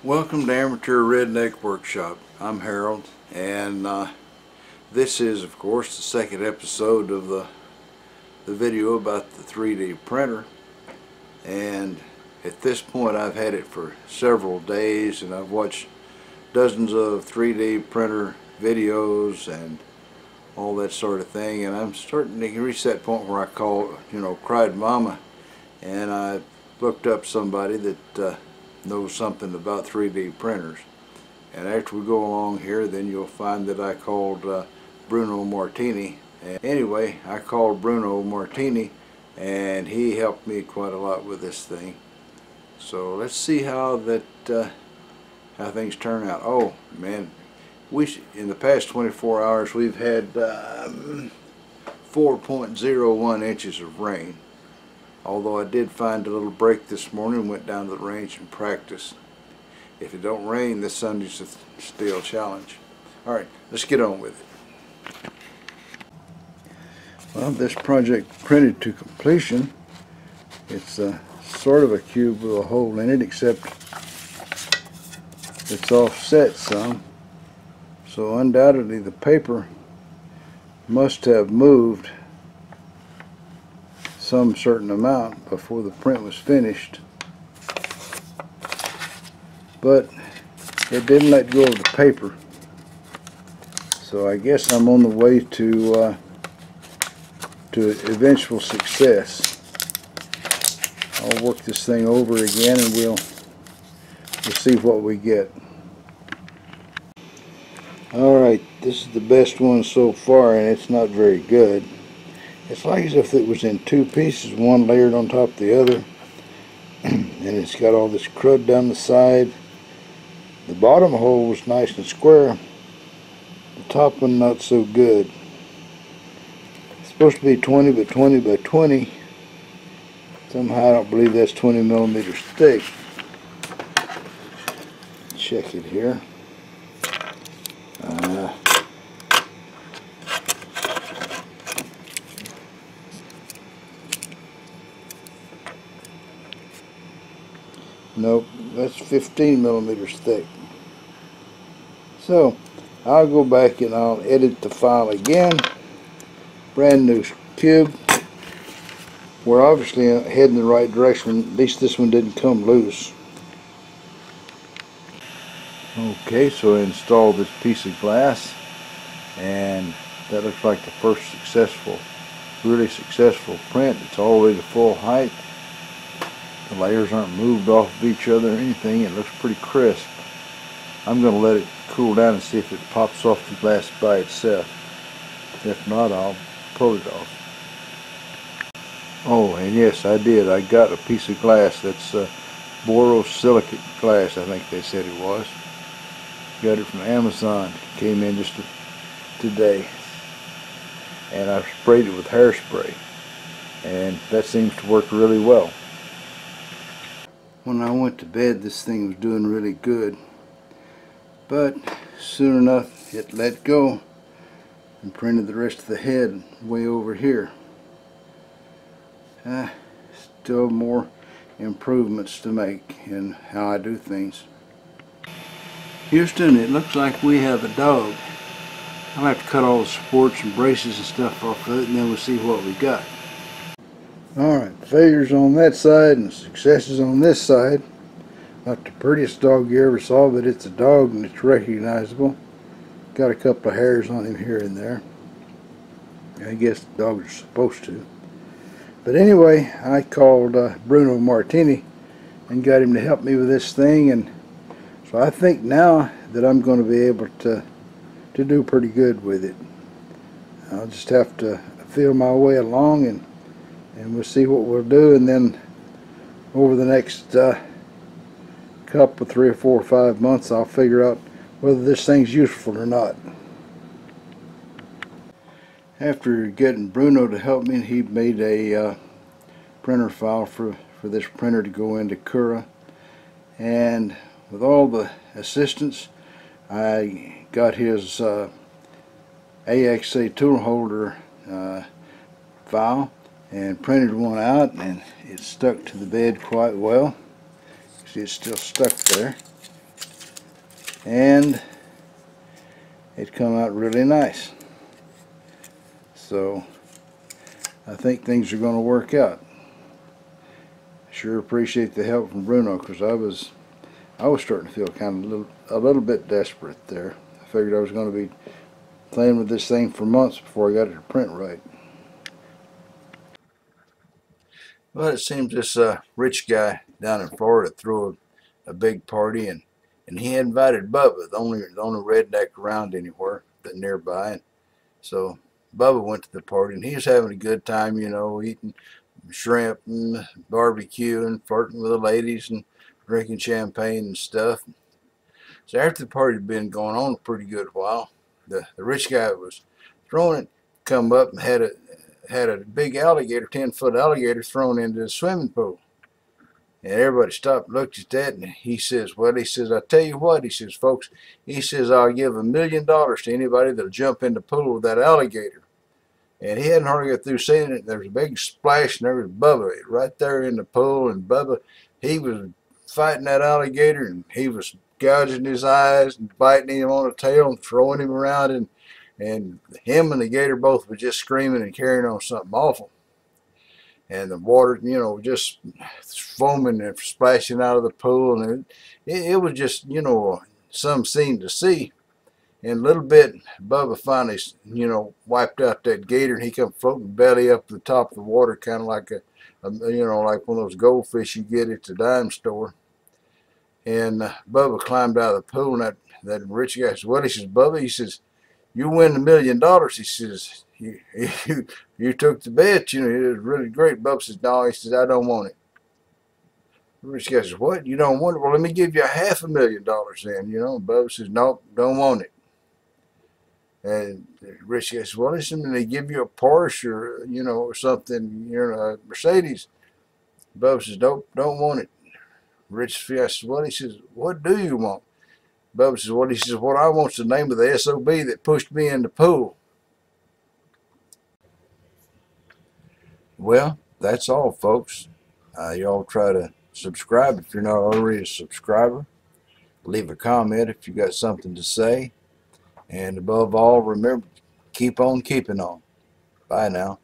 Welcome to Amateur Redneck Workshop. I'm Harold, and this is, of course, the second episode of the video about the 3D printer. And at this point, I've had it for several days, and I've watched dozens of 3D printer videos and all that sort of thing. And I'm starting to reach that point where I cried mama, and I looked up somebody that knows something about 3D printers. And after we go along here, then you'll find that I called Bruno Martini. And anyway, I called Bruno Martini, and he helped me quite a lot with this thing. So let's see how things turn out. Oh man, in the past 24 hours we've had 4.01 inches of rain. Although I did find a little break this morning and went down to the range and practiced. If it don't rain, this Sunday's still a challenge. Alright, let's get on with it. Well, this project printed to completion. It's sort of a cube with a hole in it, except it's offset some. So undoubtedly the paper must have moved some certain amount before the print was finished, but it didn't let go of the paper. So I guess I'm on the way to eventual success. I'll work this thing over again, and we'll see what we get. Alright, this is the best one so far, and it's not very good. It's like as if it was in two pieces, one layered on top of the other, and it's got all this crud down the side. The bottom hole was nice and square, the top one not so good. It's supposed to be 20 by 20 by 20. Somehow I don't believe that's 20 millimeters thick. Check it here. Nope, that's 15 millimeters thick. So I'll go back and I'll edit the file again. Brand new cube. We're obviously heading the right direction. At least this one didn't come loose. Okay, so I installed this piece of glass, and that looks like the first really successful print. It's all the way to full height. The layers aren't moved off of each other or anything. It looks pretty crisp. I'm going to let it cool down and see if it pops off the glass by itself. If not, I'll pull it off. Oh, and yes, I did. I got a piece of glass that's borosilicate glass, I think they said it was. Got it from Amazon. Came in just today. And I've sprayed it with hairspray. And that seems to work really well. When I went to bed, this thing was doing really good, but soon enough it let go and printed the rest of the head way over here. Still more improvements to make in how I do things. Houston, it looks like we have a dog. I'll have to cut all the supports and braces and stuff off of it, and then we'll see what we got. Alright, failures on that side and successes on this side. Not the prettiest dog you ever saw, but it's a dog and it's recognizable. Got a couple of hairs on him here and there. I guess the dogs are supposed to. But anyway, I called Bruno Martini and got him to help me with this thing, and so I think now that I'm going to be able to do pretty good with it. I'll just have to feel my way along, and we'll see what we'll do, and then over the next couple, 3 or 4 or 5 months, I'll figure out whether this thing's useful or not. After getting Bruno to help me, he made a printer file for this printer to go into Cura, and with all the assistance, I got his AXA tool holder file and printed one out, and it stuck to the bed quite well. See, it's still stuck there. and it come out really nice. So I think things are going to work out. Sure appreciate the help from Bruno, because I was starting to feel kind of a little bit desperate there. I figured I was going to be playing with this thing for months before I got it to print right. Well, it seems this rich guy down in Florida threw a big party, and he invited Bubba, the only redneck around anywhere nearby. And so Bubba went to the party, and he was having a good time, you know, eating shrimp and barbecue and flirting with the ladies and drinking champagne and stuff. So after the party had been going on a pretty good while, the rich guy was throwing it, come up and had a big alligator, 10-foot alligator, thrown into the swimming pool. And everybody stopped and looked at that, and he says, well, he says, I tell you what, he says, folks, he says, I'll give $1 million to anybody that'll jump in the pool with that alligator. And he hadn't hardly got through saying it. There was a big splash, and there was Bubba right there in the pool. And Bubba, he was fighting that alligator, and he was gouging his eyes and biting him on the tail and throwing him around. And him and the gator both were just screaming and carrying on something awful. And the water, you know, just foaming and splashing out of the pool. And it was just, you know, some scene to see. In a little bit, Bubba finally, you know, wiped out that gator, and he come floating belly up the top of the water, kind of like you know, like one of those goldfish you get at the dime store. And Bubba climbed out of the pool, and that rich guy says, well, he says, Bubba, he says, you win $1 million. He says, you took the bet, you know, it was really great. Bubba says, no, he says, I don't want it. The rich guy says, what, you don't want it? Well, let me give you $500,000 then, you know. And Bubba says, nope, don't want it. And Rich says, well, listen, they give you a Porsche or, you know, or something, you know, a Mercedes. Bubba says, nope, don't want it. Rich says, well, he says, what do you want? Bubba says, well, he says, what I want's the name of the SOB that pushed me in the pool. Well, that's all, folks. Y'all try to subscribe if you're not already a subscriber. Leave a comment if you got something to say. And above all, remember, keep on keeping on. Bye now.